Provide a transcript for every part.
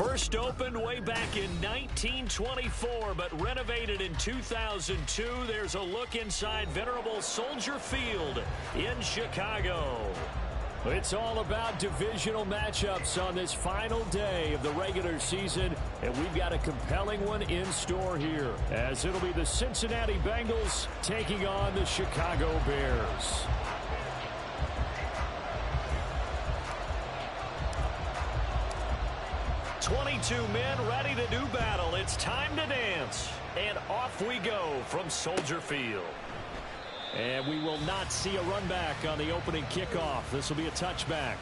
First opened way back in 1924, but renovated in 2002. There's a look inside venerable Soldier Field in Chicago. It's all about divisional matchups on this final day of the regular season, and we've got a compelling one in store here, as it'll be the Cincinnati Bengals taking on the Chicago Bears. "22 men ready to do battle. It's time to dance." And off we go from Soldier Field. And we will not see a run back on the opening kickoff. This will be a touchback.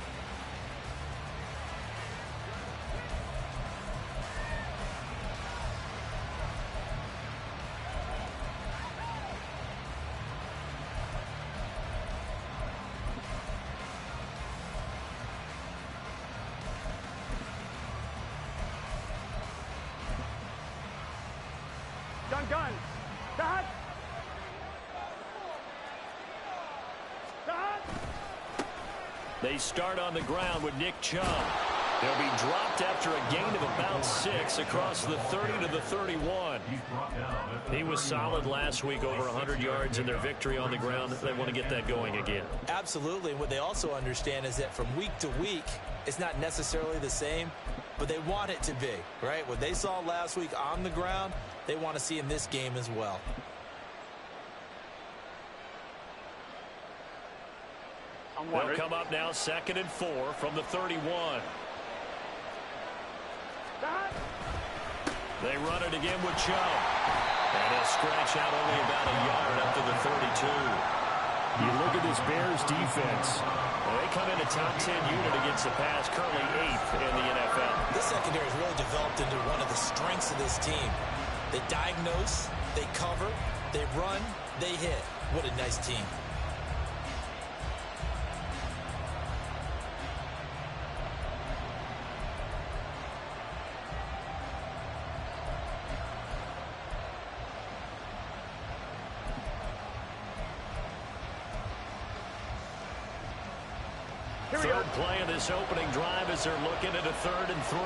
Gun. Dot. They start on the ground with Nick Chubb. They'll be dropped after a gain of about 6 across the 30 to the 31. He was solid last week, over 100 yards in their victory on the ground. They want to get that going again. Absolutely. What they also understand is that from week to week, it's not necessarily the same, but they want it to be, right? What they saw last week on the ground, they want to see in this game as well. They'll come up now 2nd and 4 from the 31. They run it again with Chubb. And he'll scratch out only about a yard up to the 32. You look at this Bears defense. Well, they come in a top 10 unit against the pass, currently 8th in the NFL. This secondary has really developed into one of the strengths of this team. They diagnose, they cover, they run, they hit. What a nice team. Third play of this opening drive as they're looking at a 3rd and 3.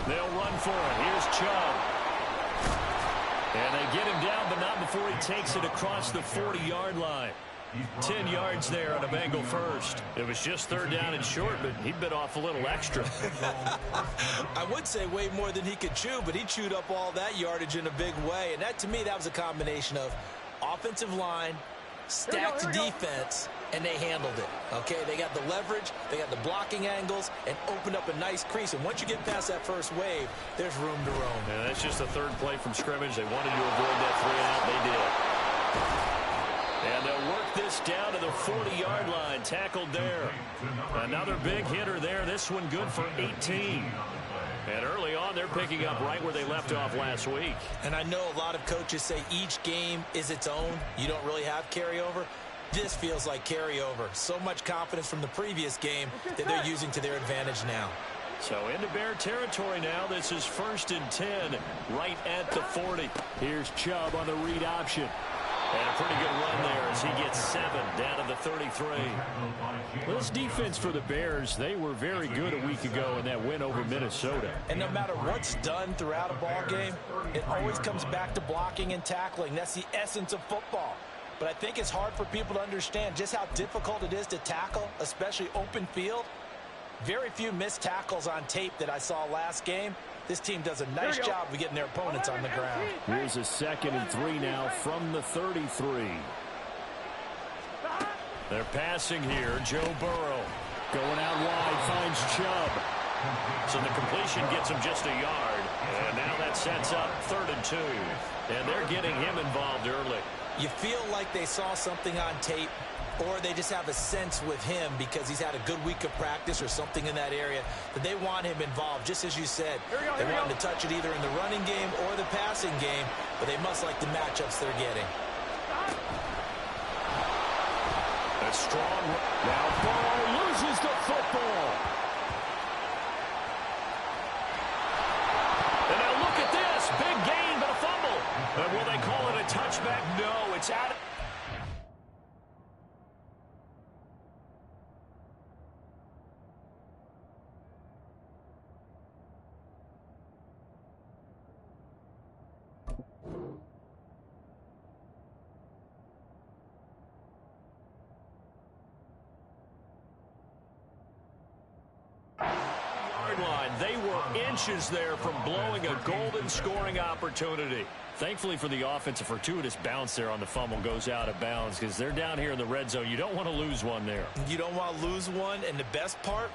They'll run for it. Here's Chubb. And they get him down, but not before he takes it across the 40-yard line. 10 yards there on a Bengal first. It was just 3rd down and short, but he bit off a little extra. I would say way more than he could chew, but he chewed up all that yardage in a big way. And that, to me, that was a combination of offensive line, stacked defense, and they handled it. Okay, they got the leverage, they got the blocking angles, and opened up a nice crease. And once you get past that first wave, there's room to roam. Yeah, that's just the 3rd play from scrimmage. They wanted to avoid that 3-and-out. They did. And they'll work this down to the 40-yard line. Tackled there. Another big hitter there. This one good for 18. And early on, they're picking up right where they left off last week. And I know a lot of coaches say each game is its own. You don't really have carryover. This feels like carryover. So much confidence from the previous game that they're using to their advantage now. So into Bear territory now. This is 1st and 10 right at the 40. Here's Chubb on the read option. And a pretty good run there as he gets 7 down to the 33. Well, this defense for the Bears, they were very good a week ago in that win over Minnesota. And no matter what's done throughout a ball game, it always comes back to blocking and tackling. That's the essence of football. But I think it's hard for people to understand just how difficult it is to tackle, especially open field. Very few missed tackles on tape that I saw last game. This team does a nice job of getting their opponents on the ground. Here's a 2nd and 3 now from the 33. They're passing here. Joe Burrow going out wide, finds Chubb. So the completion gets him just a yard. And now that sets up 3rd and 2. And they're getting him involved early. You feel like they saw something on tape, or they just have a sense with him because he's had a good week of practice or something in that area that they want him involved. Just as you said, they want him to touch it either in the running game or the passing game, but they must like the matchups they're getting. A strong. Now Burrow loses the football. And now look at this. Big gain, but a fumble. And will they call it a touchback? No, it's out of they were inches there from blowing a golden scoring opportunity. Thankfully for the offense, a fortuitous bounce there on the fumble goes out of bounds because they're down here in the red zone. You don't want to lose one there. You don't want to lose one, and the best part,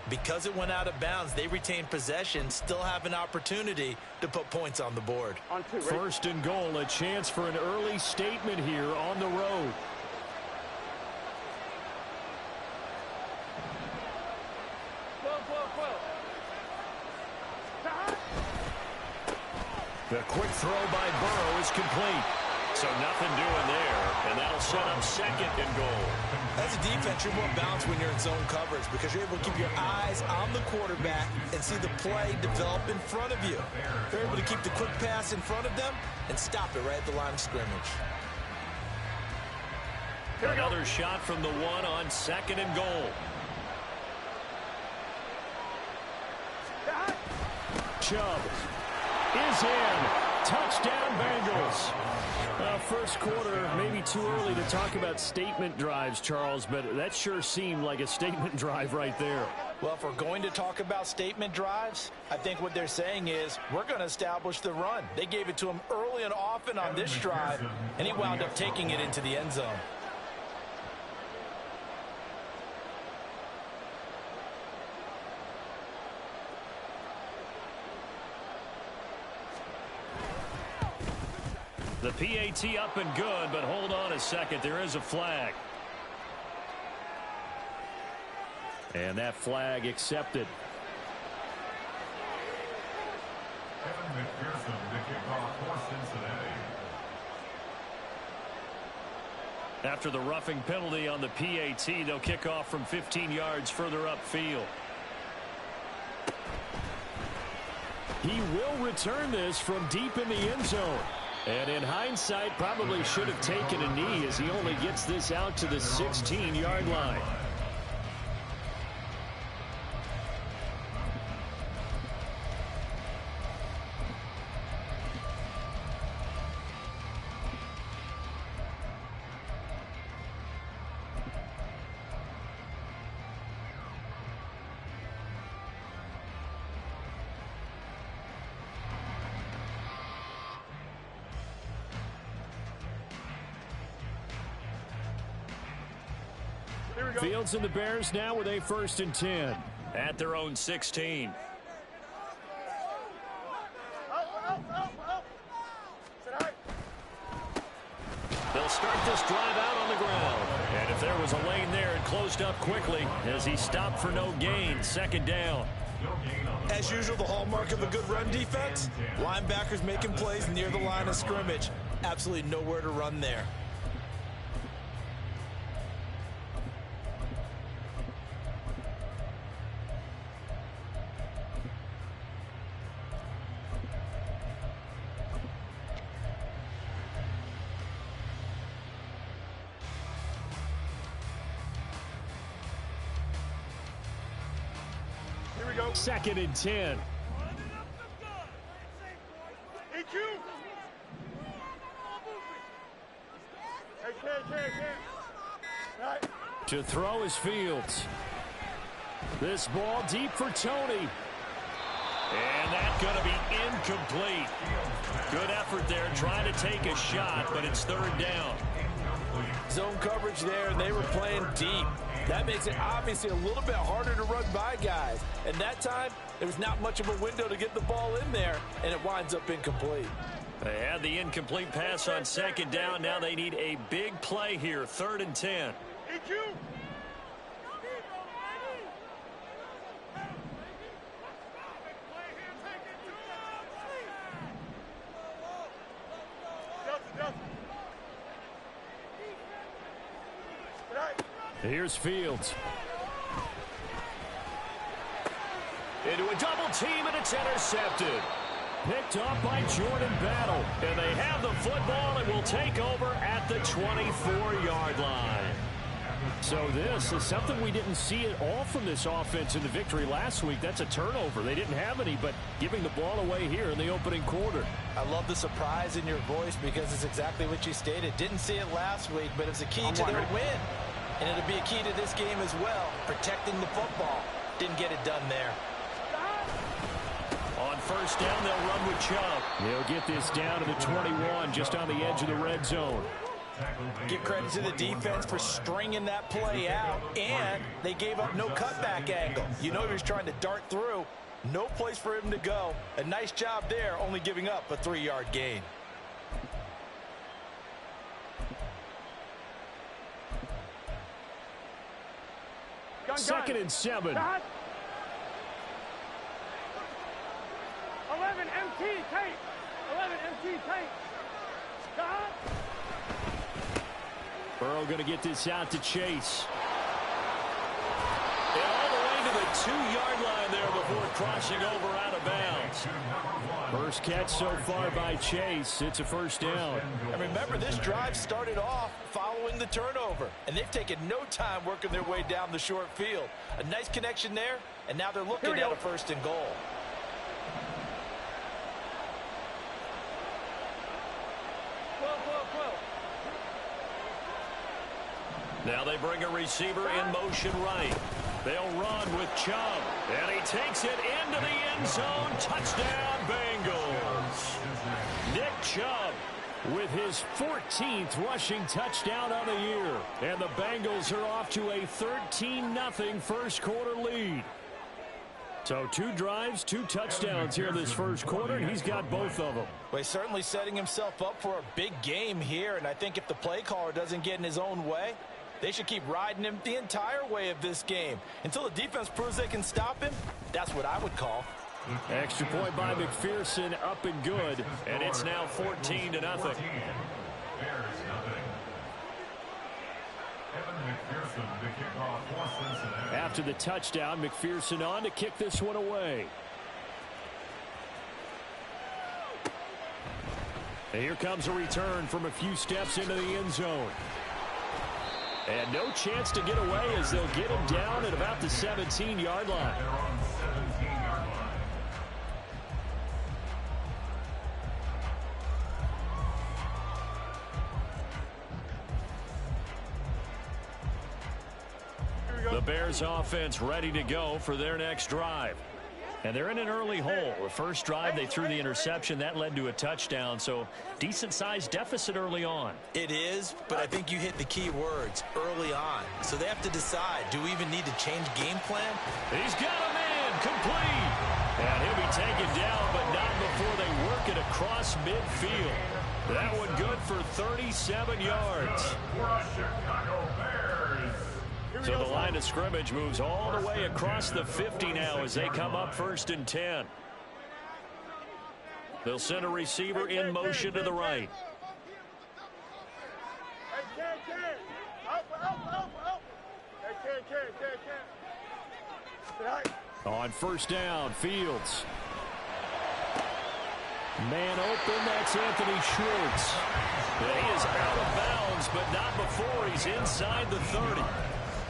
because it went out of bounds, they retained possession, still have an opportunity to put points on the board. First and goal, a chance for an early statement here on the road. The quick throw by Burrow is complete. So nothing doing there, and that'll set up second and goal. As a defense, you're more balanced when you're in zone coverage because you're able to keep your eyes on the quarterback and see the play develop in front of you. They're able to keep the quick pass in front of them and stop it right at the line of scrimmage. Another shot from the one on second and goal. Chubb is in. Touchdown, Bengals. First quarter, maybe too early to talk about statement drives, Charles, but that sure seemed like a statement drive right there. Well, if we're going to talk about statement drives, I think what they're saying is we're going to establish the run. They gave it to him early and often on this drive, and he wound up taking it into the end zone. The PAT up and good, but hold on a second. There is a flag. And that flag accepted. After the roughing penalty on the PAT, they'll kick off from 15 yards further upfield. He will return this from deep in the end zone. And in hindsight, probably should have taken a knee as he only gets this out to the 16-yard line. Fields and the Bears now with a 1st and 10 at their own 16. They'll start this drive out on the ground. And if there was a lane there, it closed up quickly as he stopped for no gain. 2nd down. As usual, the hallmark of a good run defense, linebackers making plays near the line of scrimmage. Absolutely nowhere to run there. Go. 2nd and 10. To throw is Fields. This ball deep for Tony. And that's going to be incomplete. Good effort there trying to take a shot, but it's 3rd down. Zone coverage there, and they were playing deep. That makes it obviously a little bit harder to run by guys. And that time, there was not much of a window to get the ball in there, and it winds up incomplete. They had the incomplete pass on 2nd down. Now they need a big play here, 3rd and 10. Here's Fields. Into a double team, and it's intercepted. Picked off by Jordan Battle. And they have the football and will take over at the 24-yard line. So this is something we didn't see at all from this offense in the victory last week. That's a turnover. They didn't have any, but giving the ball away here in the opening quarter. I love the surprise in your voice because it's exactly what you stated. Didn't see it last week, but it's a key to their win. And it'll be a key to this game as well, protecting the football. Didn't get it done there. first down, they'll run with Chubb. They'll get this down to the 21, just on the edge of the red zone. Give credit to the defense for stringing that play out, and they gave up no cutback angle. You know he was trying to dart through. No place for him to go. A nice job there, only giving up a 3-yard gain. Second and 7. 11 MT tape. 11 MT tape. Burrow going to get this out to Chase. And all the way to the 2-yard line there before crossing over out of bounds. First catch so far by Chase. It's a first down. And remember, this drive started off following the turnover, and they've taken no time working their way down the short field. A nice connection there, and now they're looking at a first and goal. Now they bring a receiver in motion right. They'll run with Chubb. And he takes it into the end zone. Touchdown, Bengals. Nick Chubb with his 14th rushing touchdown on the year. And the Bengals are off to a 13-0 first quarter lead. So 2 drives, 2 touchdowns here in this first quarter, and he's got both of them. Well, he's certainly setting himself up for a big game here, and I think if the play caller doesn't get in his own way, they should keep riding him the entire way of this game. Until the defense proves they can stop him, that's what I would call. Extra point by McPherson, up and good, and it's now 14-0. After the touchdown, McPherson on to kick this one away. And here comes a return from a few steps into the end zone. And no chance to get away as they'll get him down at about the 17-yard line. The Bears offense ready to go for their next drive. And they're in an early hole. The first drive, they threw the interception. That led to a touchdown, so decent-sized deficit early on. It is, but I think you hit the key words, early on. So they have to decide, do we even need to change game plan? He's got a man, complete. And he'll be taken down, but not before they work it across midfield. That one good for 37 yards. So the line of scrimmage moves all the way across the 50 now as they come up 1st and 10. They'll send a receiver in motion to the right. On first down, Fields. Man open, that's Anthony Schwartz. And he is out of bounds, but not before he's inside the 30.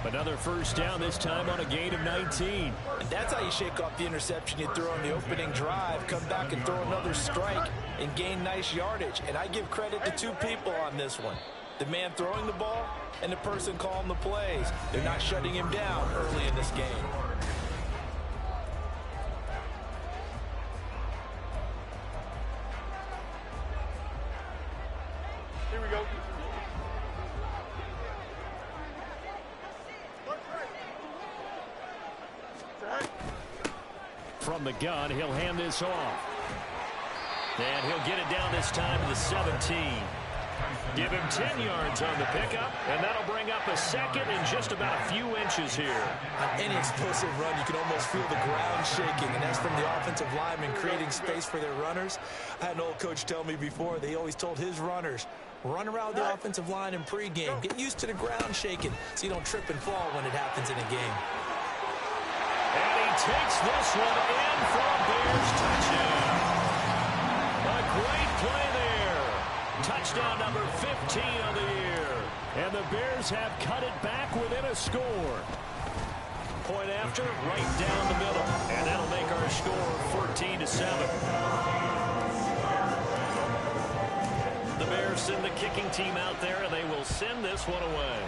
Another first down, this time on a gain of 19. And that's how you shake off the interception you threw on the opening drive, come back and throw another strike and gain nice yardage. And I give credit to 2 people on this one. The man throwing the ball and the person calling the plays. They're not shutting him down early in this game. Here we go. From the gun, he'll hand this off. And he'll get it down this time to the 17. Give him 10 yards on the pickup, and that'll bring up a second and just about a few inches here. On any explosive run, you can almost feel the ground shaking, and that's from the offensive linemen creating space for their runners. I had an old coach tell me before, they always told his runners, run around the offensive line in pregame. Get used to the ground shaking so you don't trip and fall when it happens in a game. And he takes this one in for a Bears touchdown. A great play there. Touchdown number 15 of the year. And the Bears have cut it back within a score. Point after, right down the middle. And that'll make our score 14-7. The Bears send the kicking team out there, and they will send this one away.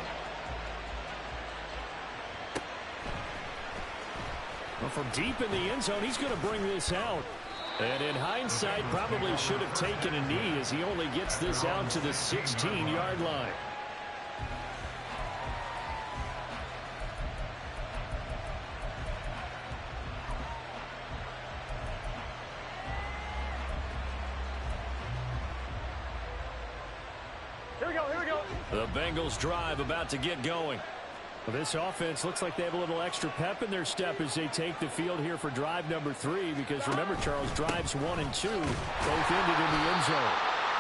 Well, from deep in the end zone, he's going to bring this out. And in hindsight, probably should have taken a knee as he only gets this out to the 16-yard line. Here we go, here we go. The Bengals drive about to get going. Well, this offense looks like they have a little extra pep in their step as they take the field here for drive number 3, because remember, Charles, drives 1 and 2 both ended in the end zone.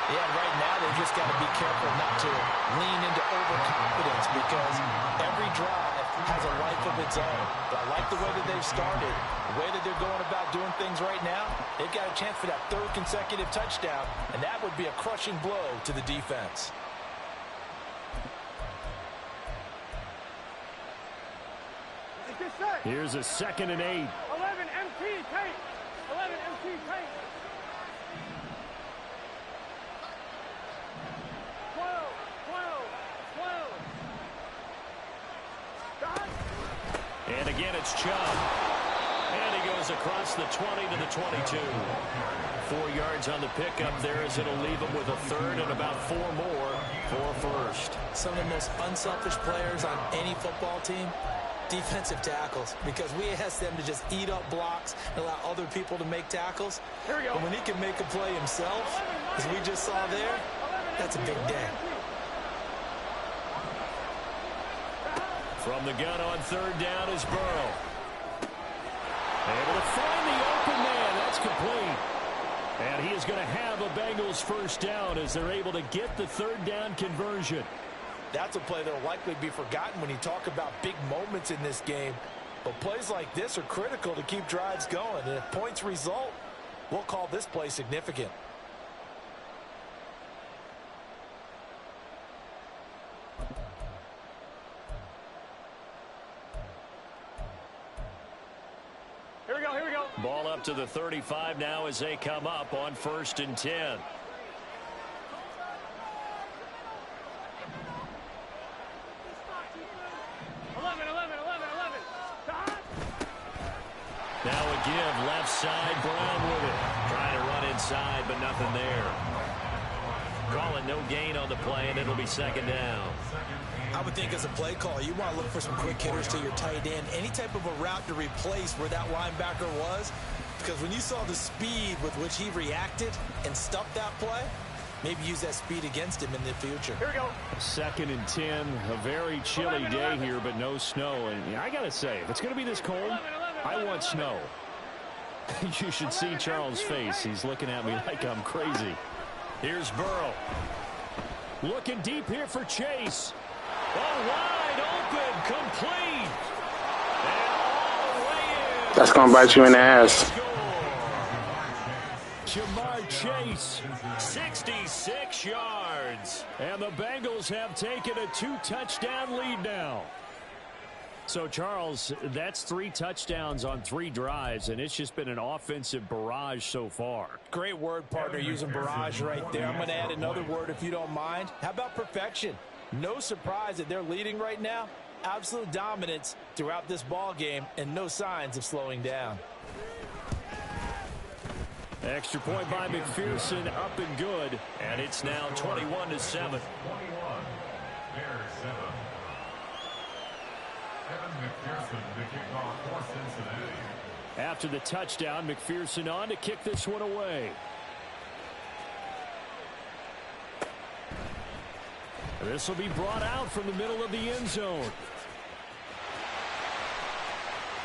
Yeah, right now they just got to be careful not to lean into overconfidence, because every drive has a life of its own. But I like the way that they've started, the way that they're going about doing things right now. They've got a chance for that 3rd consecutive touchdown, and that would be a crushing blow to the defense. Here's a 2nd and 8. 11 MT tape. 11 MT tape. 12, 12, 12. And again, it's Chubb. And he goes across the 20 to the 22. 4 yards on the pickup there, as it'll leave him with a 3rd and about 4 more for 1st. Some of the most unselfish players on any football team, defensive tackles, because we ask them to just eat up blocks and allow other people to make tackles. Here we go. But when he can make a play himself, as we just saw there, that's a big day. From the gun on 3rd down is Burrow. Able to find the open man. That's complete. And he is going to have a Bengals 1st down as they're able to get the 3rd down conversion. That's a play that will likely be forgotten when you talk about big moments in this game. But plays like this are critical to keep drives going. And if points result, we'll call this play significant. Here we go, here we go. Ball up to the 35 now as they come up on 1st and 10. Now a give, left side, Brown with it. Trying to run inside, but nothing there. Calling no gain on the play, and it'll be 2nd down. I would think as a play call, you want to look for some quick hitters to your tight end. Any type of a route to replace where that linebacker was. Because when you saw the speed with which he reacted and stuffed that play, maybe use that speed against him in the future. Here we go. 2nd and 10, a very chilly day here, but no snow. And I got to say, if it's going to be this cold, I want snow. You should see Charles' face. He's looking at me like I'm crazy. Here's Burrow. Looking deep here for Chase. Oh, wide open, complete. And all the way in. That's going to bite you in the ass. Jamar Chase. 66 yards. And the Bengals have taken a 2-touchdown lead now. So, Charles, that's 3 touchdowns on 3 drives, and it's just been an offensive barrage so far. Great word, partner, using barrage right there. I'm going to add another word if you don't mind. How about perfection? No surprise that they're leading right now. Absolute dominance throughout this ball game and no signs of slowing down. Extra point by McPherson, up and good. And it's now 21-7. After the touchdown, McPherson on to kick this one away. This will be brought out from the middle of the end zone.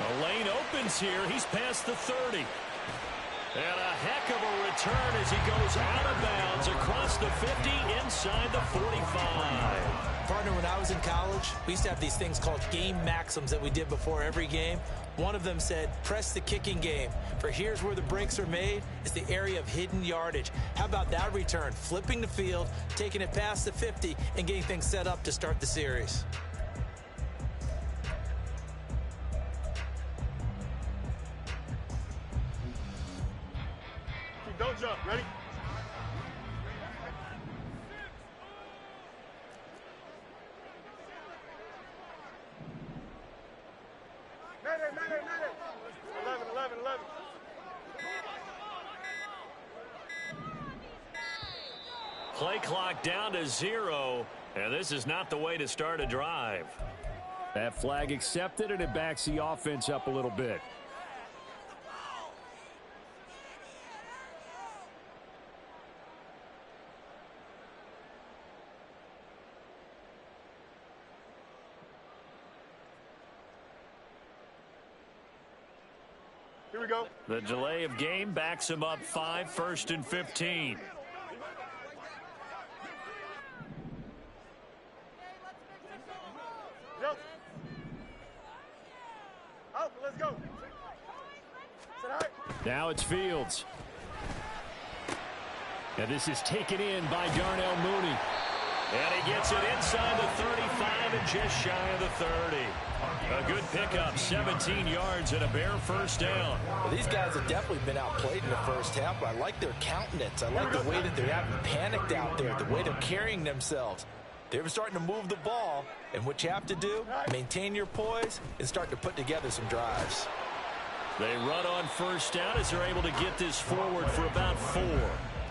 The lane opens here. He's past the 30. And a heck of a return as he goes out of bounds across the 50 inside the 45. Partner, when I was in college, we used to have these things called game maxims that we did before every game. One of them said, press the kicking game. For here's where the breaks are made, is the area of hidden yardage. How about that return? Flipping the field, taking it past the 50, and getting things set up to start the series. Don't jump. Ready? Mayday, mayday, mayday. 11, 11, 11. Play clock down to 0, and this is not the way to start a drive. That flag accepted, and it backs the offense up a little bit. Here we go. The delay of game backs him up 5, 1st and 15. Yep. Out, let's go. Sit high. Now it's Fields. And this is taken in by Darnell Mooney. And he gets it inside the 35 and just shy of the 30. A good pickup, 17 yards and a bare first down. Well, these guys have definitely been outplayed in the first half, but I like their countenance. I like the way that they're having panicked out there, the way they're carrying themselves. They're starting to move the ball, and what you have to do, maintain your poise and start to put together some drives. They run on first down as they're able to get this forward for about 4.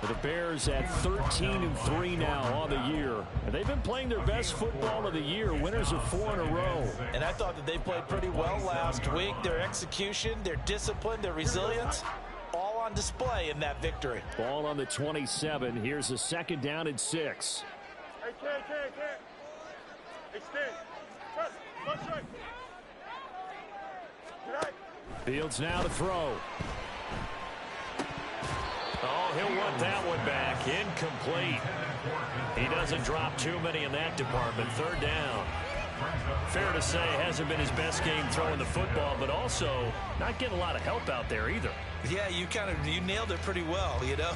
The Bears at 13-3 now on the year. And they've been playing their best football of the year. Winners of 4 in a row. And I thought that they played pretty well last week. Their execution, their discipline, their resilience, all on display in that victory. Ball on the 27. Here's a 2nd down and 6. Hey, can't. Extend. Trust. One strike. Good night. Fields now to throw. Oh, he'll want that one back. Incomplete. He doesn't drop too many in that department. 3rd down. Fair to say, hasn't been his best game throwing the football, but also not getting a lot of help out there either. Yeah, you nailed it pretty well, you know.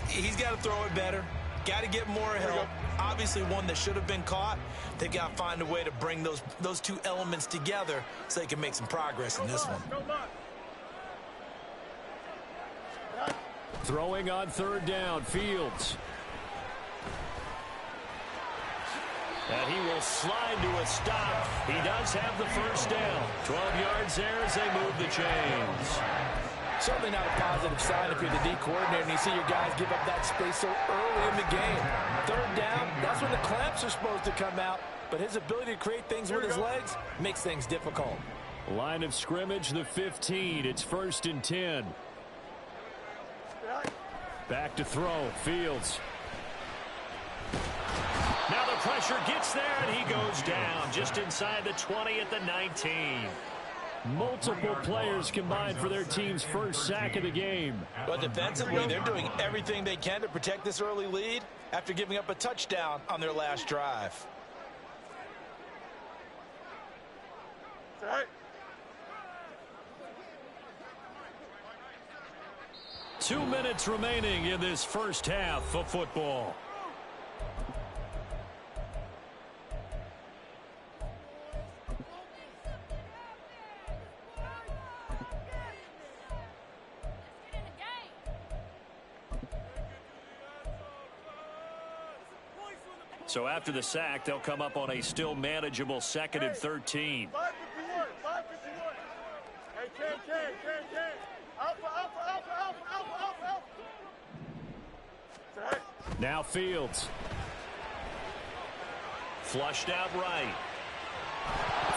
He's got to throw it better. Got to get more help. Obviously one that should have been caught. They got to find a way to bring those two elements together so they can make some progress in this one. Throwing on 3rd down, Fields. And he will slide to a stop. He does have the first down. 12 yards there as they move the chains. Certainly not a positive sign if you're the D coordinator and you see your guys give up that space so early in the game. 3rd down, that's when the clamps are supposed to come out. But his ability to create things with his legs makes things difficult. Line of scrimmage, the 15. It's 1st and 10. Back to throw, Fields. Now the pressure gets there, and he goes down just inside the 20 at the 19. Multiple players combined for their team's first sack of the game. But defensively, they're doing everything they can to protect this early lead after giving up a touchdown on their last drive. Sit high. 2 minutes remaining in this first half of football. So after the sack, they'll come up on a still manageable 2nd and 13. 551. 551. Hey, can. Alpha. Sit high. Now Fields. Flushed out right.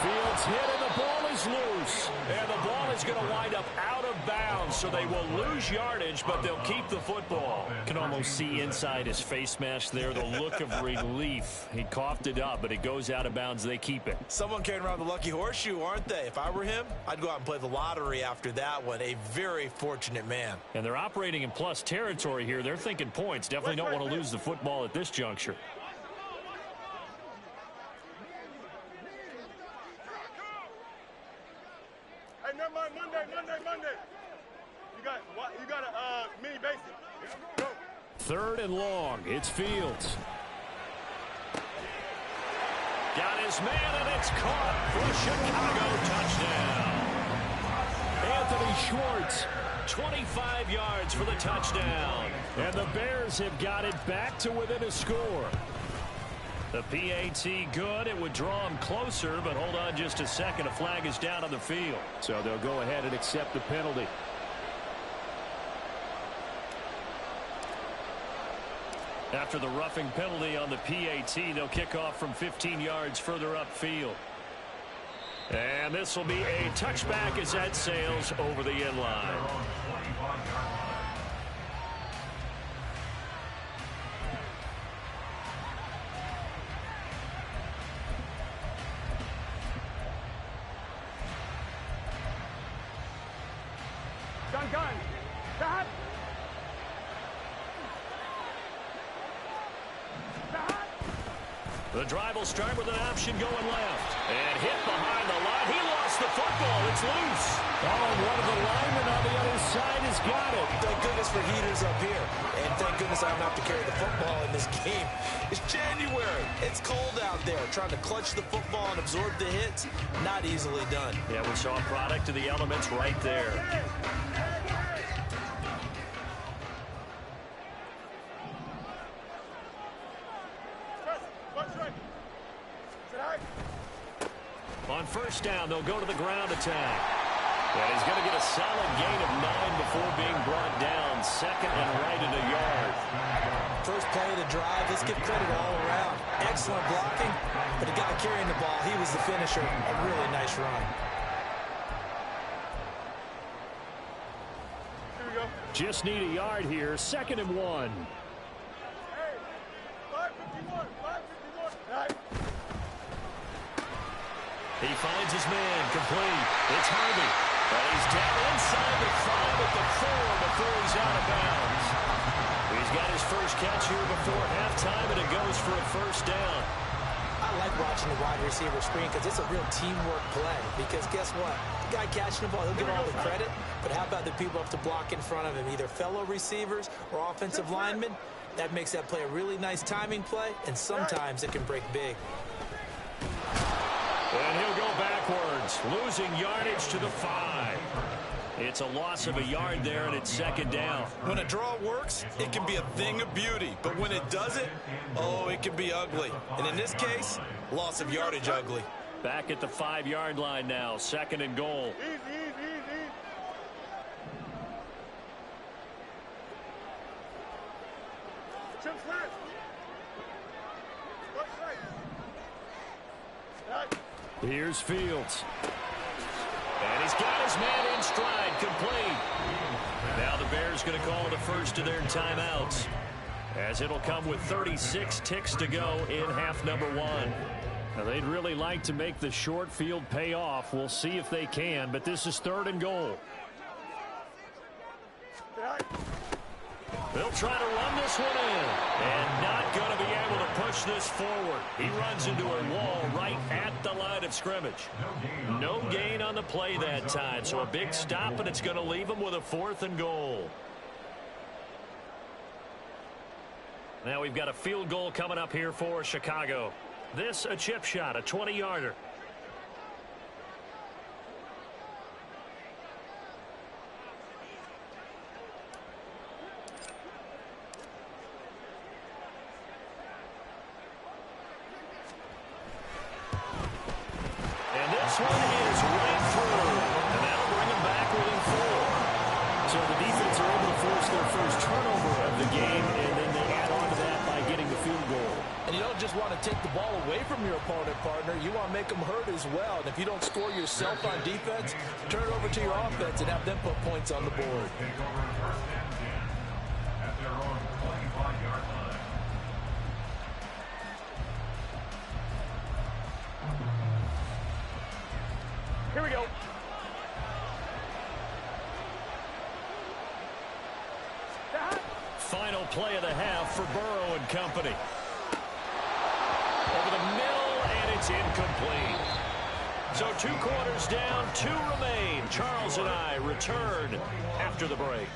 Fields hit, and the ball is loose. And the ball is going to wind up out of bounds, so they will lose yardage, but they'll keep the football. Can almost see inside his face mask there the look of relief. He coughed it up, but it goes out of bounds. They keep it. Someone carrying around the lucky horseshoe, aren't they? If I were him, I'd go out and play the lottery after that one. A very fortunate man. And they're operating in plus territory here. They're thinking points. Definitely don't want to lose the football at this juncture. Hey, never mind. Monday. You got a mini basic. Go. 3rd and long. It's Fields. Got his man, and it's caught for a Chicago touchdown. Anthony Schwartz. 25 yards for the touchdown. And the Bears have got it back to within a score. The PAT good. It would draw him closer, but hold on just a second. A flag is down on the field. So they'll go ahead and accept the penalty. After the roughing penalty on the PAT, they'll kick off from 15 yards further upfield. And this will be a touchback as that sails over the end line. Gun. Stop. The drive will start with an option going left. And hit behind the line. He lost the football. It's loose. Oh, one of the linemen on the other side has got it. Thank goodness for heaters up here. And thank goodness I don't have to carry the football in this game. It's January. It's cold out there. Trying to clutch the football and absorb the hits, not easily done. Yeah, we saw a product of the elements right there. On first down, they'll go to the ground attack. And he's going to get a solid gain of 9 before being brought down. Second and right in a yard. First play of the drive, let's give credit all around. Excellent blocking, but the guy carrying the ball, he was the finisher. A really nice run. Here we go. Just need a yard here. 2nd and 1. Hey, 551. Right. He finds his man, complete. It's Harvey. And he's down inside the 5 at the 4 before he's out of bounds. He's got his first catch here before halftime, and it goes for a first down. I like watching the wide receiver screen because it's a real teamwork play. Because guess what? The guy catching the ball, he'll get all the credit. But how about the people up to block in front of him, either fellow receivers or offensive linemen? That makes that play a really nice timing play, and sometimes it can break big. And he'll go backwards, losing yardage to the 5. It's a loss of a yard there, and it's 2nd down. When a draw works, it can be a thing of beauty. But when it doesn't, oh, it can be ugly. And in this case, loss of yardage ugly. Back at the 5-yard line now, 2nd and goal. Easy. Chip slant. Right. Here's Fields. And he's got his man in stride, complete. Now the Bears going to call the first of their timeouts, as it'll come with 36 ticks to go in half number 1. Now, they'd really like to make the short field pay off. We'll see if they can, but this is 3rd and goal. Right. They'll try to run this one in, and not going to be able to push this forward. He runs into a wall right at the line of scrimmage. No gain on the play that time, so a big stop, and it's going to leave him with a 4th and goal. Now we've got a field goal coming up here for Chicago. This a chip shot, a 20-yarder. This one is right through, and that'll bring them back within 4. So the defense are able to force their first turnover of the game, and then they add on to that by getting the field goal. And you don't just want to take the ball away from your opponent, partner. You want to make them hurt as well. And if you don't score yourself on defense, turn it over to your offense and have them put points on the board. Here we go. Final play of the half for Burrow and company. Over the middle, and it's incomplete. So 2 quarters down, 2 remain. Charles and I return after the break.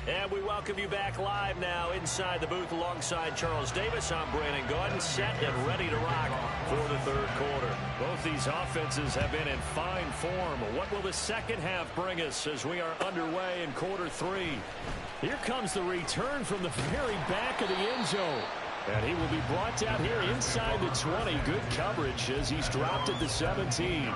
And we welcome you back live now inside the booth alongside Charles Davis. I'm Brandon Gordon, set and ready to rock for the 3rd quarter. Both these offenses have been in fine form. What will the second half bring us as we are underway in quarter 3? Here comes the return from the very back of the end zone. And he will be brought down here inside the 20. Good coverage as he's dropped at the 17.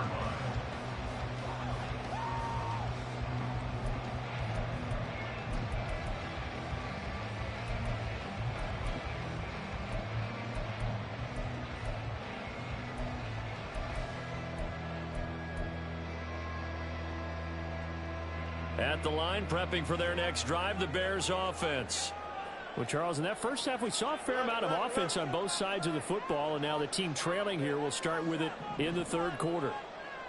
At the line, prepping for their next drive, the Bears offense. Well, Charles, in that first half, we saw a fair amount of offense on both sides of the football, and now the team trailing here will start with it in the third quarter.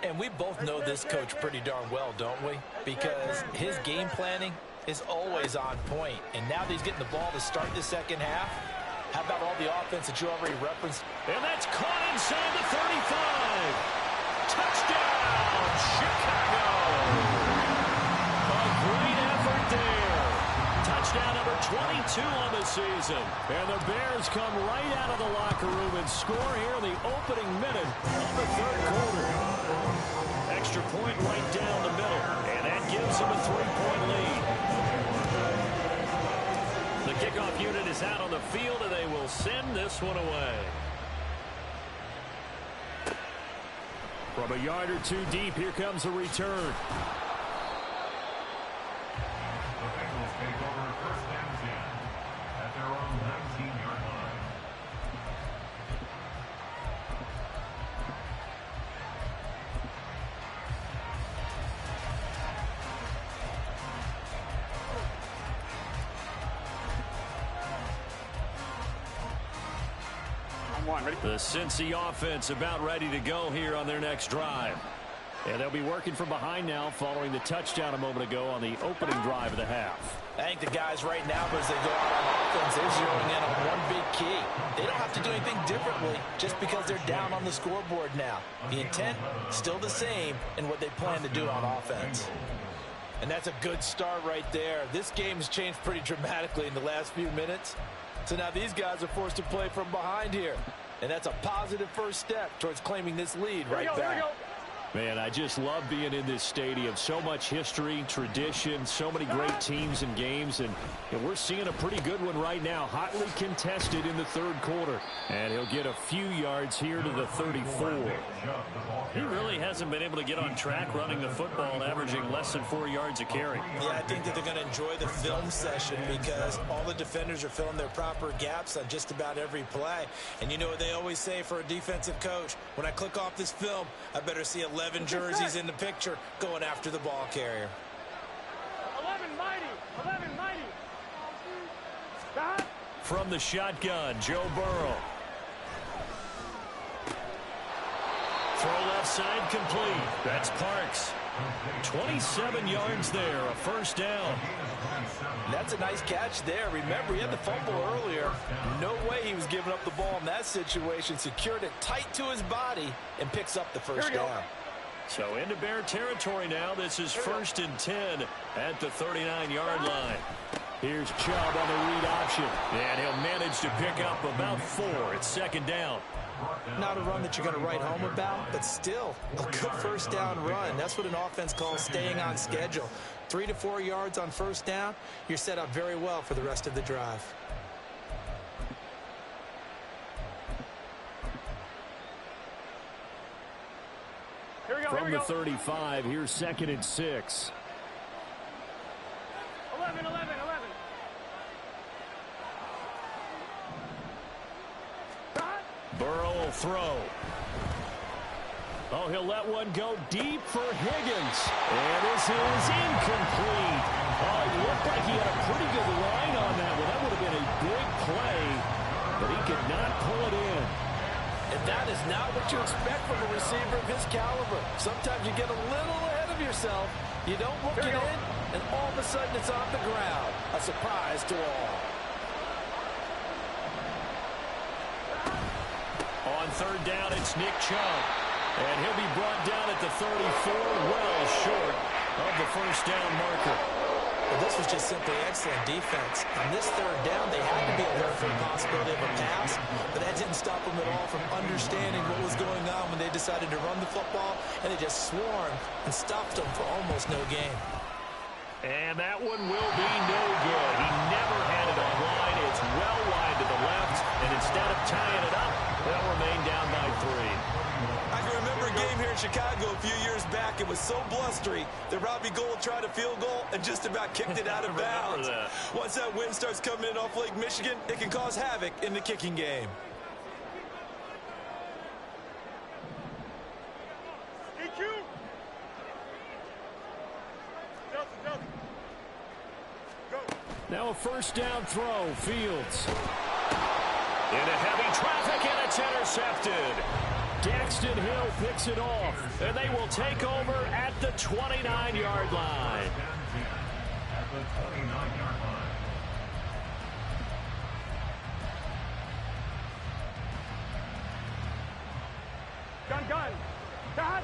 And we both know this coach pretty darn well, don't we? Because his game planning is always on point. And now that he's getting the ball to start the second half, how about all the offense that you already referenced? And that's caught inside the 35. Touchdown, Chicago. A great effort there. Touchdown number 22 on the season. And the Bears come right out of the locker room and score here in the opening minute of the third quarter. Extra point right down the middle. And that gives them a 3-point lead. The kickoff unit is out on the field, and they will send this one away. From a yard or two deep, here comes a return. The Cincy offense about ready to go here on their next drive. And they'll be working from behind now following the touchdown a moment ago on the opening drive of the half. I think the guys right now, as they go out on offense, they're zeroing in on one big key. They don't have to do anything differently just because they're down on the scoreboard now. The intent, still the same in what they plan to do on offense. And that's a good start right there. This game has changed pretty dramatically in the last few minutes. So now these guys are forced to play from behind here. And that's a positive first step towards claiming this lead right back. Man, I just love being in this stadium. So much history, tradition, so many great teams and games. And we're seeing a pretty good one right now. Hotly contested in the third quarter. And he'll get a few yards here to the 34. He really hasn't been able to get on track running the football, averaging less than 4 yards a carry. Yeah, I think that they're going to enjoy the film session because all the defenders are filling their proper gaps on just about every play. And you know what they always say for a defensive coach? When I click off this film, I better see 11 jerseys in the picture going after the ball carrier. 11 mighty. 11 mighty. Stop. From the shotgun, Joe Burrow. Throw left side complete. That's Parks. 27 yards there, a first down. That's a nice catch there. Remember, he had the fumble earlier. No way he was giving up the ball in that situation. Secured it tight to his body and picks up the first down. So into Bear territory now. This is 1st and 10 at the 39-yard line. Here's Chubb on the read option. And he'll manage to pick up about 4. It's 2nd down. Not a run that you're going to write home about, but still a good first down run. That's what an offense calls staying on schedule. 3 to 4 yards on first down, you're set up very well for the rest of the drive. From the 35, here's 2nd and 6. 11. Burrow will throw. Oh, he'll let one go deep for Higgins. And this is incomplete. Oh, it looked like he had a pretty good line on that one. That would have been a big play, but he could not pull it in. And that is not what you expect from a receiver of his caliber. Sometimes you get a little ahead of yourself. You don't look it in, and all of a sudden it's on the ground. A surprise to all. On 3rd down, it's Nick Chubb. And he'll be brought down at the 34, well short of the first down marker. Well, this was just simply excellent defense. On this 3rd down, they had to be alert for the possibility of a pass, but that didn't stop them at all from understanding what was going on when they decided to run the football, and they just swarmed and stopped them for almost no gain. And that one will be no good. He never had it online. It's well wide to the left, and instead of tying it up, they'll remain down by 3. I can remember a game here in Chicago a few years back. It was so blustery that Robbie Gould tried a field goal and just about kicked it out of bounds. Once that wind starts coming in off Lake Michigan, it can cause havoc in the kicking game. EQ. Justin. Go. Now a first down throw. Fields. Into heavy traffic, and it's intercepted. Daxton Hill picks it off, And they will take over at the 29-yard line. Gun. Dot.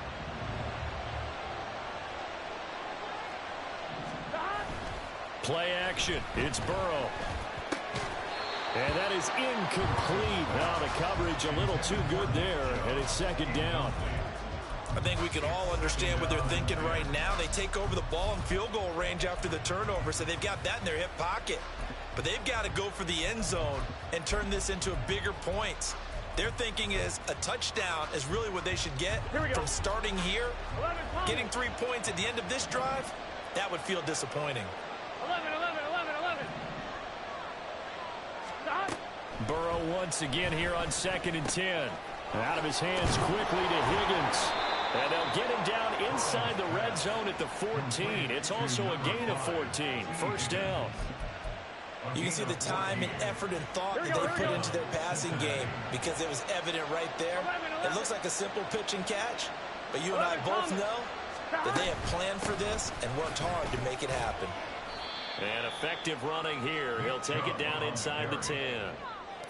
Play action. It's Burrow. and that is incomplete. Now the coverage a little too good there, and it's second down. I think we can all understand what they're thinking right now. They take over the ball in field goal range after the turnover, so they've got that in their hip pocket. But they've got to go for the end zone and turn this into a bigger points. Their thinking is a touchdown is really what they should get from starting here. Getting 3 points at the end of this drive, that would feel disappointing. 11. Stop. Burrow once again here on 2nd and 10. Out of his hands quickly to Higgins. And they'll get him down inside the red zone at the 14. It's also a gain of 14. First down. You can see the time and effort and thought that they put into their passing game because it was evident right there. It looks like a simple pitch and catch, but you and I both know that they have planned for this and worked hard to make it happen. And effective running here. He'll take it down inside the 10.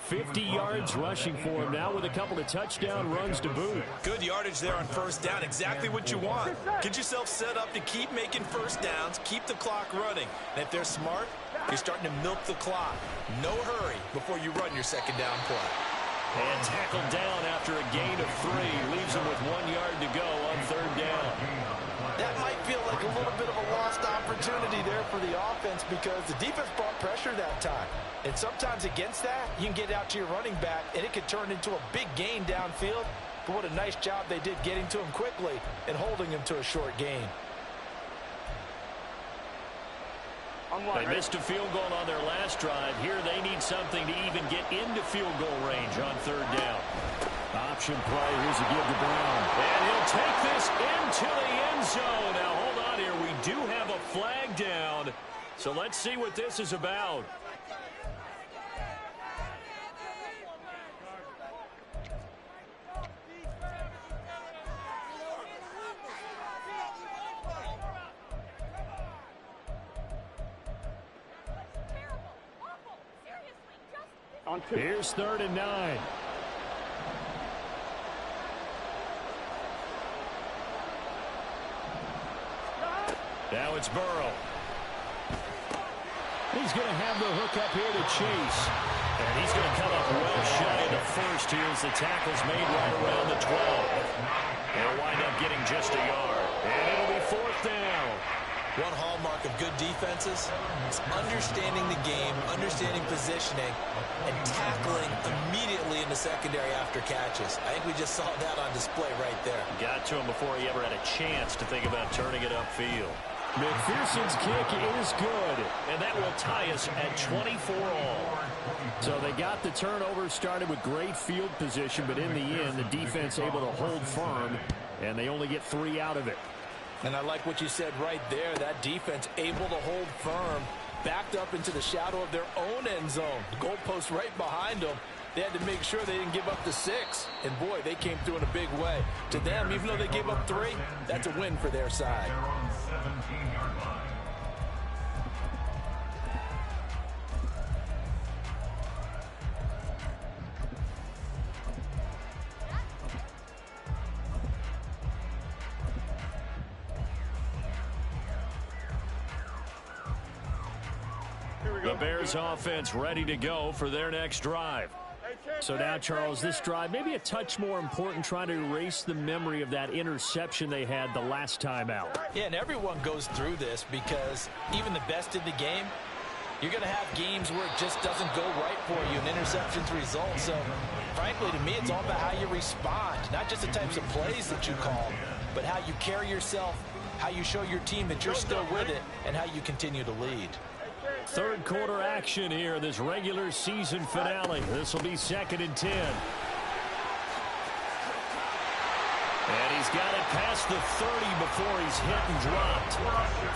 50 yards rushing for him now with a couple of touchdown runs to boot. Good yardage there on first down. Exactly what you want. Get yourself set up to keep making first downs, keep the clock running. And if they're smart, you're starting to milk the clock. No hurry before you run your second down play. And tackled down after a gain of 3. Leaves him with 1 yard to go on third down. That might feel like a little bit of a lost opportunity there for the offense because the defense brought pressure that time. And sometimes against that, you can get out to your running back, and it could turn into a big gain downfield. But what a nice job they did getting to him quickly and holding him to a short gain. They missed a field goal on their last drive. Here they need something to even get into field goal range on third down. Option play. Here's a give to Brown. And he'll take this into the end zone. Now, hold on here. We do have a flag down. So let's see what this is about. Here's 3rd and 9. Now it's Burrow. He's going to have the hook up here to Chase. And he's going to come up well shy of the first here as the tackle's made right around the 12. They'll wind up getting just a yard. And it'll be 4th down. One hallmark of good defenses is understanding the game, understanding positioning, and tackling immediately in the secondary after catches. I think we just saw that on display right there. Got to him before he ever had a chance to think about turning it upfield. McPherson's kick is good. And that will tie us at 24 all. So they got the turnover, started with great field position, but in the end, the defense able to hold firm, and they only get 3 out of it. And I like what you said right there. That defense able to hold firm, backed up into the shadow of their own end zone. The goalpost right behind them. They had to make sure they didn't give up the 6. And, boy, they came through in a big way. To them, even though they gave up 3, that's a win for their side. The Bears offense ready to go for their next drive. So now, Charles, this drive maybe a touch more important, trying to erase the memory of that interception they had the last time out. Yeah, and everyone goes through this because even the best in the game, You're going to have games where it just doesn't go right for you and interceptions result. So, frankly, to me, it's all about how you respond. Not just the types of plays that you call, but how you carry yourself, how you show your team that you're still with it, and how you continue to lead. Third quarter action here in this regular season finale. This will be 2nd and 10. And he's got it past the 30 before he's hit and dropped.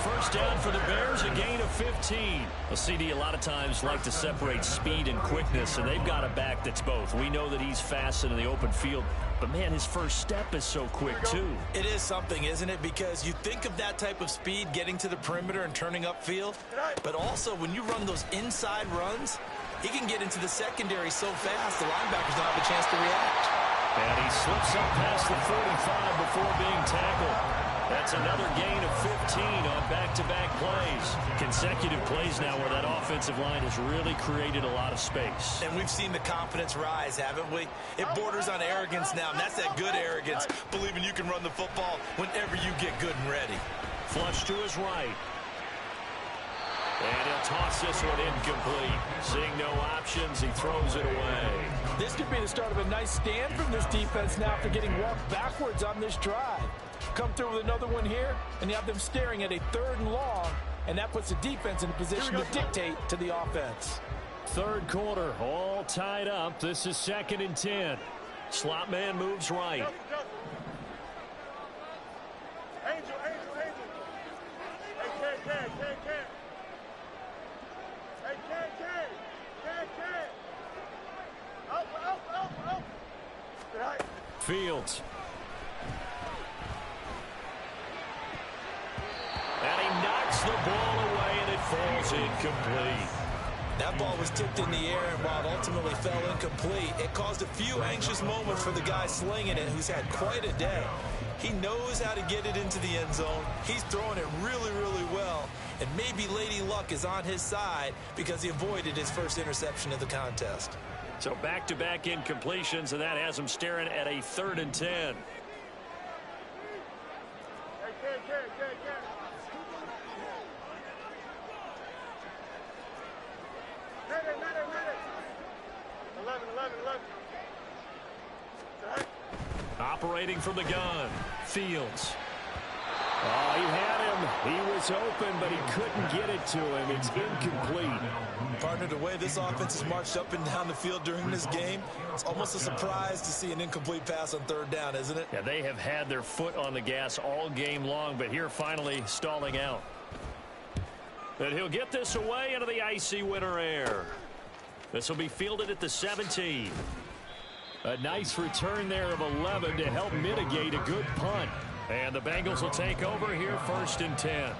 First down for the Bears, a gain of 15. Well, CD, a lot of times like to separate speed and quickness, and they've got a back that's both. We know that he's fast in the open field, but, man, his first step is so quick, too. It is something, isn't it? Because you think of that type of speed getting to the perimeter and turning upfield, but also when you run those inside runs, he can get into the secondary so fast the linebackers don't have a chance to react. And he slips up past the 45 before being tackled. That's another gain of 15 on back-to-back plays. Consecutive plays now where that offensive line has really created a lot of space. And we've seen the confidence rise, haven't we? It borders on arrogance now, and that's that good arrogance, believing you can run the football whenever you get good and ready. Flush to his right. And he'll toss this one incomplete. Seeing no options, he throws it away. This could be the start of a nice stand from this defense now after getting walked backwards on this drive. Come through with another one here, and you have them staring at a 3rd and long, and that puts the defense in a position to dictate to the offense. Third quarter, all tied up. This is 2nd and 10. Slot man moves right. Angel. Hey, Ken. Hey, Ken. Up. Right. Fields. And he knocks the ball away, and it falls incomplete. That ball was tipped in the air, and while it ultimately fell incomplete, it caused a few anxious moments for the guy slinging it, who's had quite a day. He knows how to get it into the end zone. He's throwing it really, really well. And maybe Lady Luck is on his side because he avoided his first interception of the contest. So back-to-back incompletions, and that has him staring at a 3rd and 10. Hey, Ken. Ready. 11. Right. Operating from the gun. Fields. Oh, he had him. He was open, but he couldn't get it to him. It's incomplete. Partner, the way this offense has marched up and down the field during this game, it's almost a surprise to see an incomplete pass on 3rd down, isn't it? Yeah, they have had their foot on the gas all game long, but here finally stalling out. And he'll get this away into the icy winter air. This will be fielded at the 17. A nice return there of 11 to help mitigate a good punt. And the Bengals will take over here 1st and 10.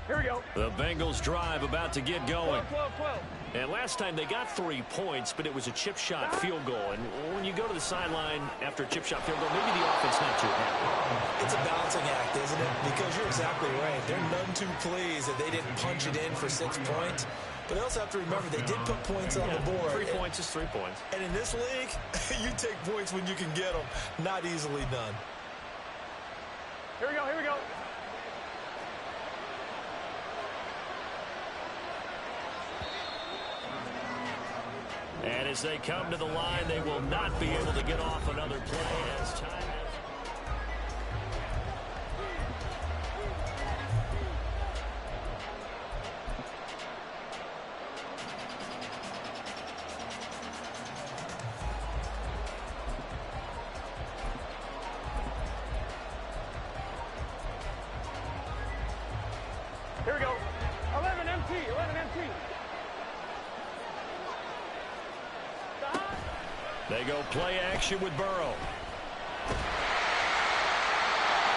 Here we go. The Bengals drive about to get going. 12. And last time they got 3 points, but it was a chip shot field goal. And when you go to the sideline after a chip shot field goal, maybe the offense not too happy. It's a balancing act, isn't it? Because you're exactly right. They're none too pleased that they didn't punch it in for 6 points. But they also have to remember they did put points on the board. 3 points is 3 points. And in this league, you take points when you can get them. Not easily done. Here we go. And as they come to the line, they will not be able to get off another play as time has... Here we go. 11 MT. They go play action with Burrow.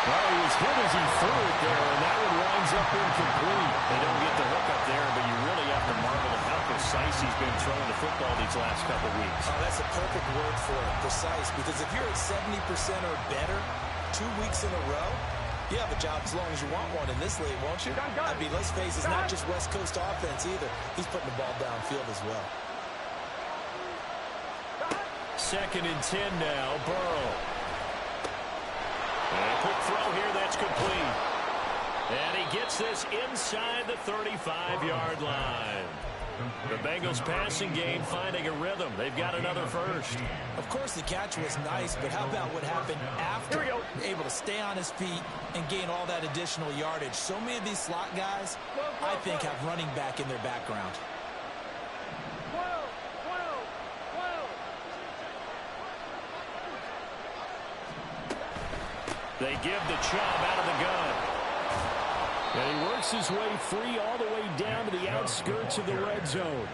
Well, he was hit as he threw it there, and that one winds up incomplete. They don't get the hook up there, but you really have to marvel at how precise he's been throwing the football these last couple weeks. Oh, that's a perfect word for it, precise, because if you're at 70% or better 2 weeks in a row, you have a job as long as you want one in this league, won't you? I mean, let's face it, it's not just West Coast offense either. He's putting the ball downfield as well. 2nd and 10 now, Burrow. And a quick throw here, that's complete. And he gets this inside the 35-yard line. The Bengals passing game finding a rhythm. They've got another first. Of course, the catch was nice, but how about what happened after? Able to stay on his feet and gain all that additional yardage. So many of these slot guys, I think, have running back in their background. They give the Chubb out of the gun. And he works his way free all the way down to the outskirts of the red zone.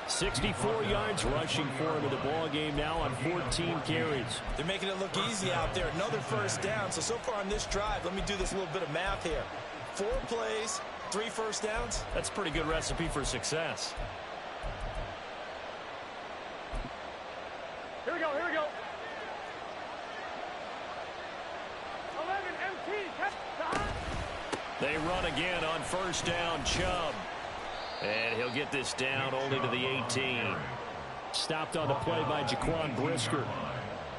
64 yards rushing for him in the ball game now on 14 carries. They're making it look easy out there. Another first down. So far on this drive, let me do this little bit of math here. 4 plays, 3 first downs. That's a pretty good recipe for success. Here we go, here we go. 11 MT, They run again on first down, Chubb. And he'll get this down only to the 18. Stopped on the play by Jaquan Brisker.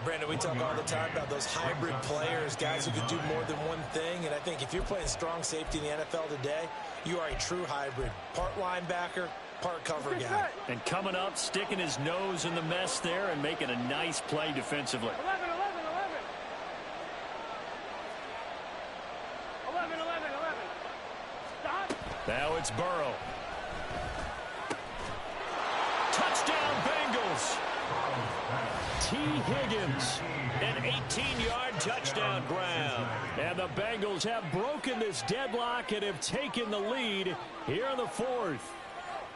Brandon, we talk all the time about those hybrid players, guys who can do more than one thing. And I think if you're playing strong safety in the NFL today, you are a true hybrid. Part linebacker, part cover guy. And coming up, sticking his nose in the mess there and making a nice play defensively. 11. Stop. Now it's Burrow. Touchdown, Bengals. T. Higgins. An 18-yard touchdown grab. And the Bengals have broken this deadlock and have taken the lead here in the 4th.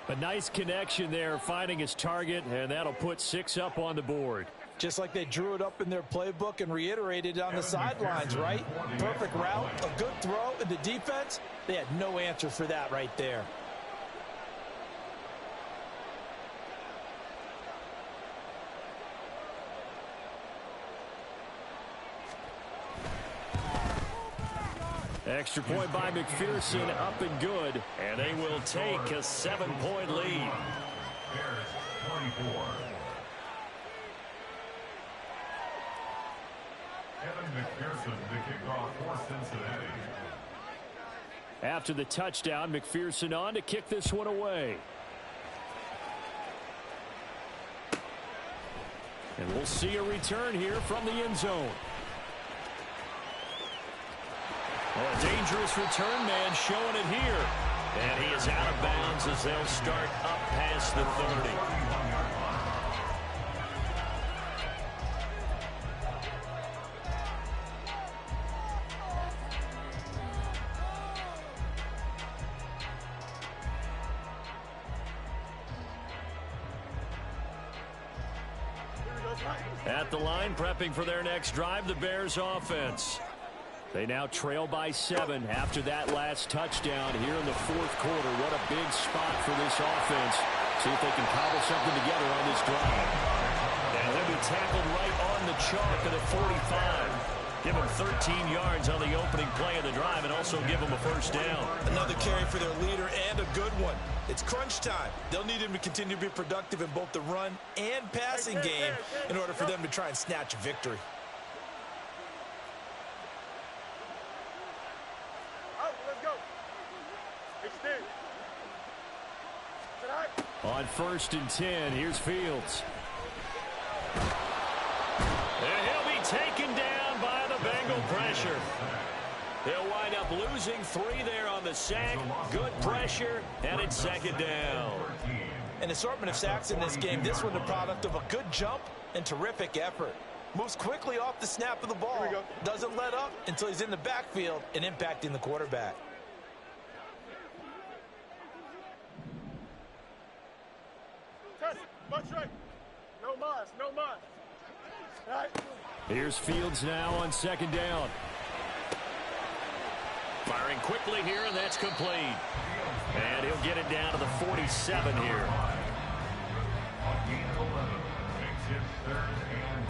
A nice connection there, finding his target, and that'll put 6 up on the board. Just like they drew it up in their playbook and reiterated it on the sidelines, right? Perfect route, a good throw, and the defense, they had no answer for that right there. Extra point by McPherson, up and good. And they will take a 7-point lead. Bears 24. Evan McPherson, the kickoff for Cincinnati. After the touchdown, McPherson on to kick this one away. And we'll see a return here from the end zone. Well, a dangerous return man showing it here. And he is out of bounds as they'll start up past the 30. At the line, prepping for their next drive, the Bears offense. They now trail by 7 after that last touchdown here in the 4th quarter. What a big spot for this offense. See if they can cobble something together on this drive. And he'll be tackled right on the chalk of the 45. Give him 13 yards on the opening play of the drive and also give him a first down. Another carry for their leader and a good one. It's crunch time. They'll need him to continue to be productive in both the run and passing game in order for them to try and snatch a victory. Let's go. Extend. On 1st and 10, here's Fields. And he'll be taken down by the Bengal pressure. They'll wind up losing 3 there on the sack. Good pressure, and it's 2nd down. An assortment of sacks in this game. This one the product of a good jump and terrific effort. Moves quickly off the snap of the ball. Doesn't let up until he's in the backfield and impacting the quarterback. Much right. No mas, no mas. All right. Here's Fields now on 2nd down. Firing quickly here, and that's complete. And he'll get it down to the 47 here. On gain of 11, makes it 3rd and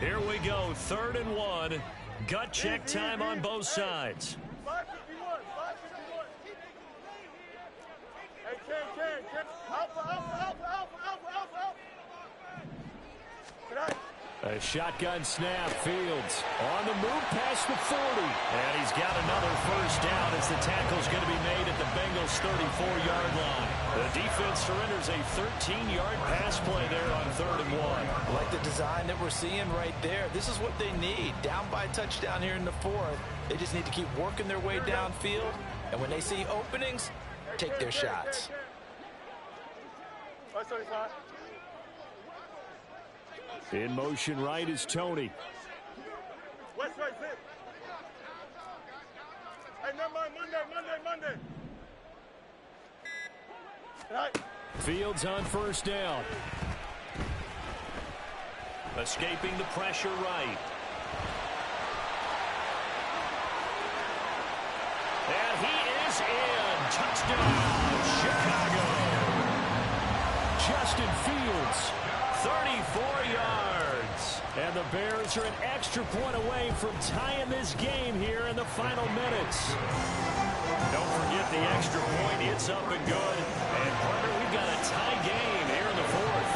1. Here we go, 3rd and 1. Gut check time on both sides. 551, 551. Hey, Ken. Alpha. Good night. A shotgun snap. Fields on the move past the 40. And he's got another first down as the tackle's going to be made at the Bengals' 34-yard line. The defense surrenders a 13-yard pass play there on 3rd and 1. Like the design that we're seeing right there. This is what they need. Down by a touchdown here in the 4th. They just need to keep working their way downfield. And when they see openings, take their shots. In motion right is Tony. West right, zip. Hey, never mind, Monday. Good night. Fields on first down. Escaping the pressure right. And he is in. Touchdown, Chicago. Justin Fields. 34 yards. And the Bears are an extra point away from tying this game here in the final minutes. Don't forget the extra point. It's up and good. And partner, we've got a tie game here in the 4th.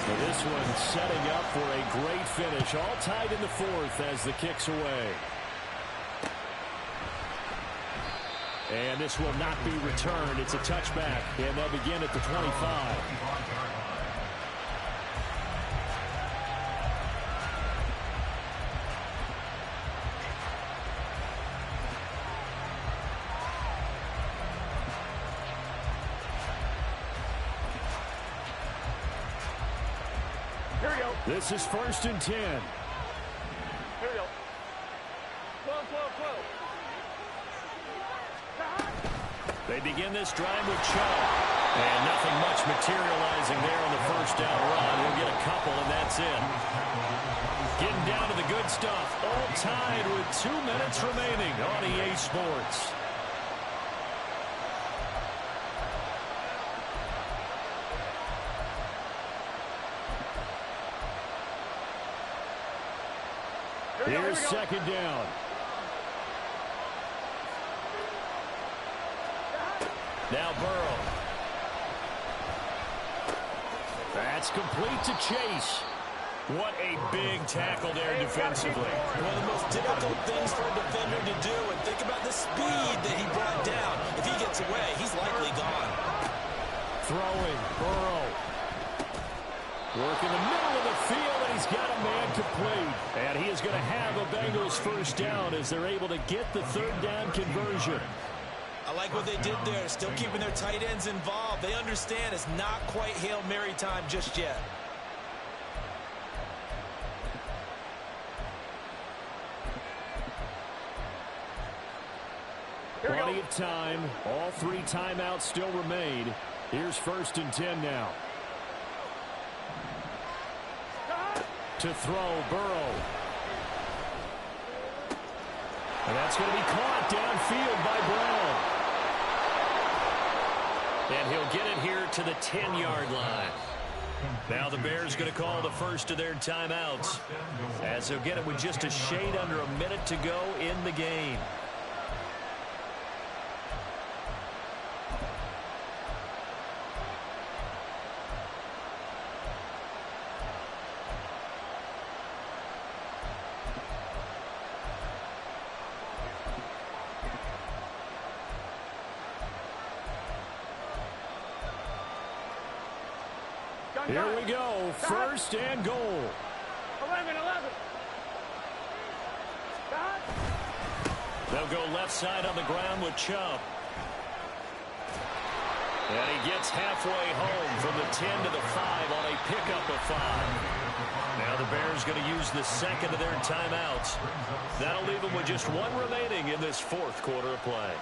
So this one setting up for a great finish. All tied in the 4th as the kick's away. And this will not be returned. It's a touchback, and they'll begin at the 25. Here we go. This is 1st and 10. Here we go. 12. They begin this drive with Chubb. And nothing much materializing there on the first down run. He'll get a couple, and that's it. Getting down to the good stuff. All tied with 2 minutes remaining on EA Sports. Here's 2nd down. Now Burrow. That's complete to Chase. What a big tackle there defensively. One of the most difficult things for a defender to do. And think about the speed that he brought down. If he gets away, he's likely gone. Throwing. Burrow. Work in the middle of the field, and he's got a man complete. And he is going to have a Bengals first down as they're able to get the 3rd down conversion. I like what they did there, still keeping their tight ends involved. They understand it's not quite Hail Mary time just yet. Plenty of time. All 3 timeouts still remain. Here's 1st and 10 now. To throw, Burrow. And that's going to be caught downfield by Brown. And he'll get it here to the 10-yard line. Now the Bears going to call the first of their timeouts, as they'll get it with just a shade under a minute to go in the game. Here we go. 1st and goal. 11. They'll go left side on the ground with Chubb. And he gets halfway home from the 10 to the 5 on a pickup of 5. Now the Bears going to use the second of their timeouts. That'll leave them with just 1 remaining in this 4th quarter of play.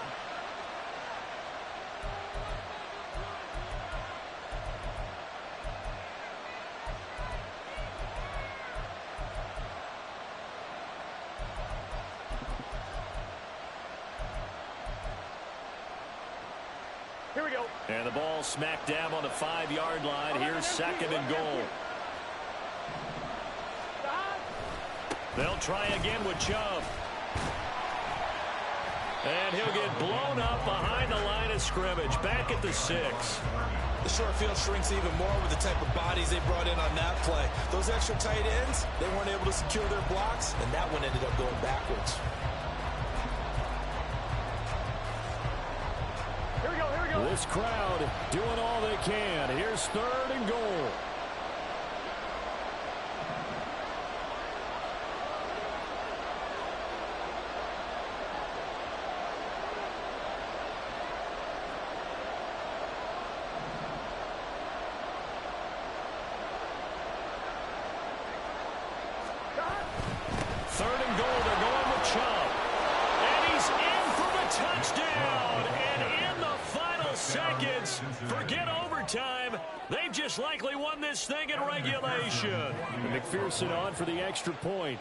Here we go. And the ball smacked down on the 5-yard line. Here's 2nd and goal. They'll try again with Chubb. And he'll get blown up behind the line of scrimmage. Back at the 6. The short field shrinks even more with the type of bodies they brought in on that play. Those extra tight ends, they weren't able to secure their blocks, and that one ended up going backwards. Here we go, here we go. This crowd doing all they can. Here's 3rd and goal. Forget overtime. They've just likely won this thing in regulation. And McPherson on for the extra point.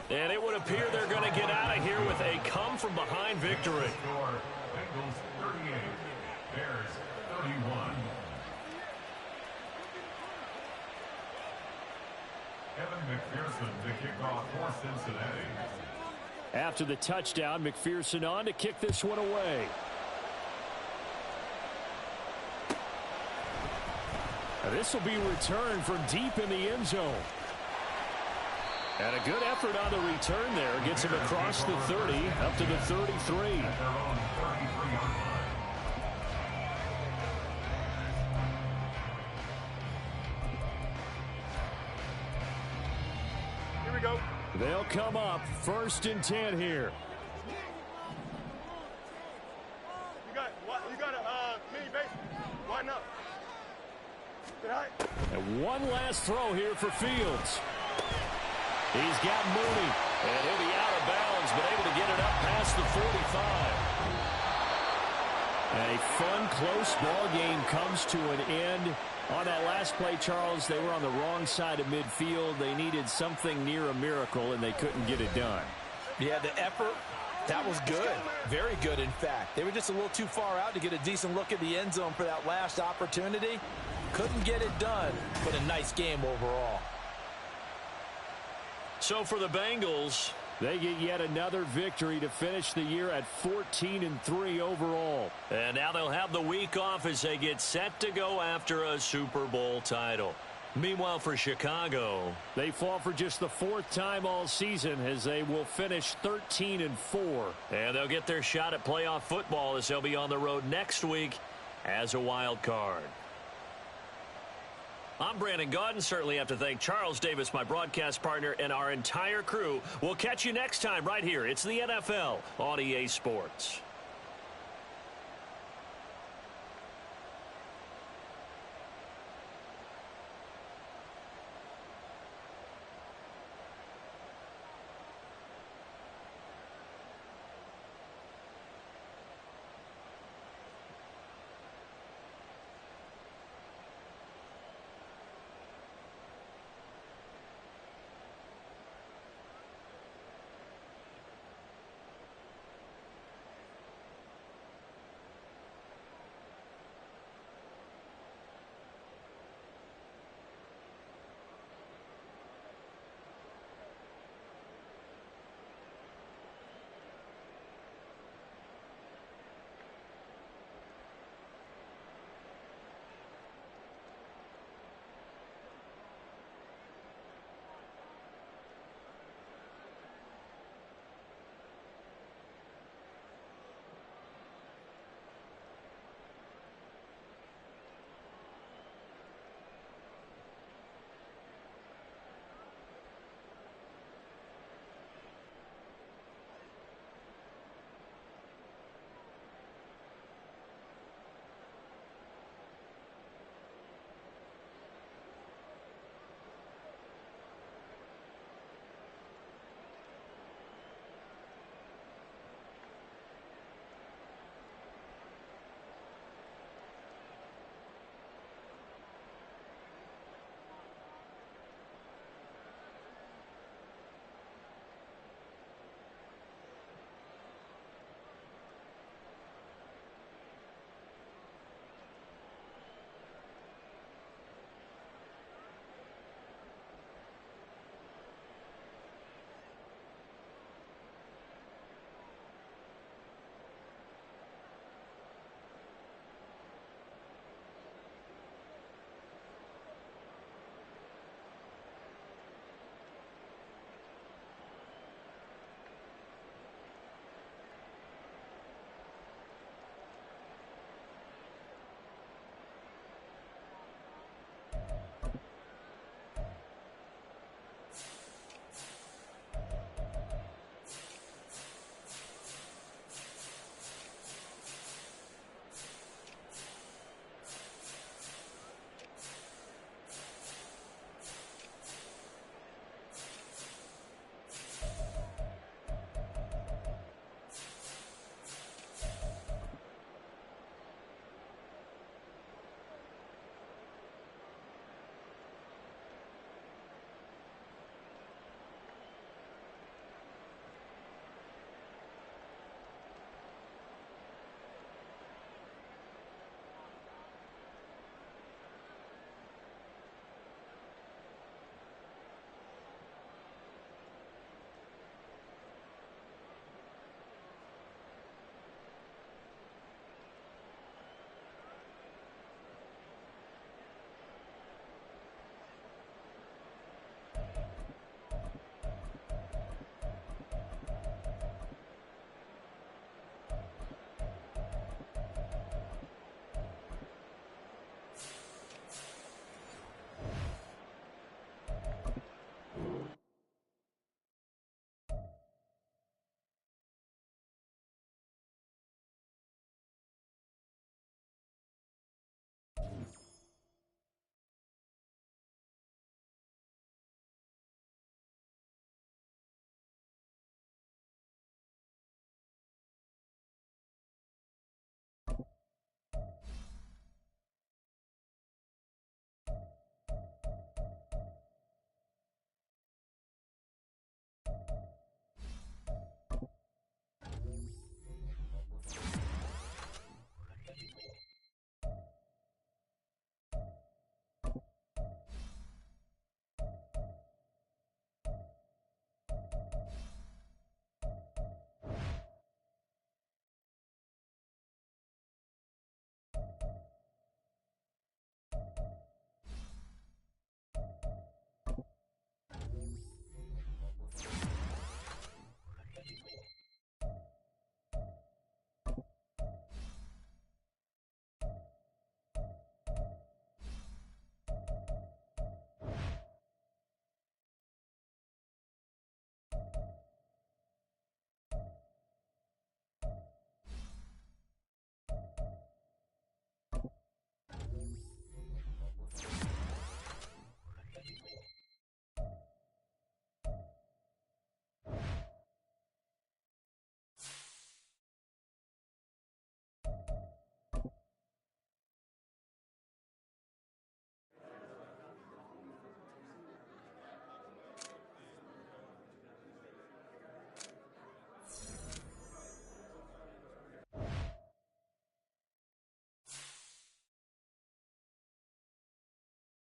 And it would appear they're going to get out of here with a come-from-behind victory. Bengals 38, Bears 31. Evan McPherson to kick off for Cincinnati. After the touchdown, McPherson on to kick this one away. This will be returned from deep in the end zone. And a good effort on the return there. Gets him across the 30, up to the 33. Here we go. They'll come up 1st and 10 here. You got a mini base. Why not? And one last throw here for Fields. He's got Mooney, and he'll be out of bounds, but able to get it up past the 45. And a fun, close ball game comes to an end. On that last play, Charles, they were on the wrong side of midfield. They needed something near a miracle, and they couldn't get it done. Yeah, the effort, that was good. Very good, in fact. They were just a little too far out to get a decent look at the end zone for that last opportunity. Couldn't get it done, but a nice game overall. So for the Bengals, they get yet another victory to finish the year at 14-3 overall. And now they'll have the week off as they get set to go after a Super Bowl title. Meanwhile, for Chicago, they fall for just the 4th time all season as they will finish 13-4. And they'll get their shot at playoff football as they'll be on the road next week as a wild card. I'm Brandon Gaudin. Certainly have to thank Charles Davis, my broadcast partner, and our entire crew. We'll catch you next time right here. It's the NFL on EA Sports.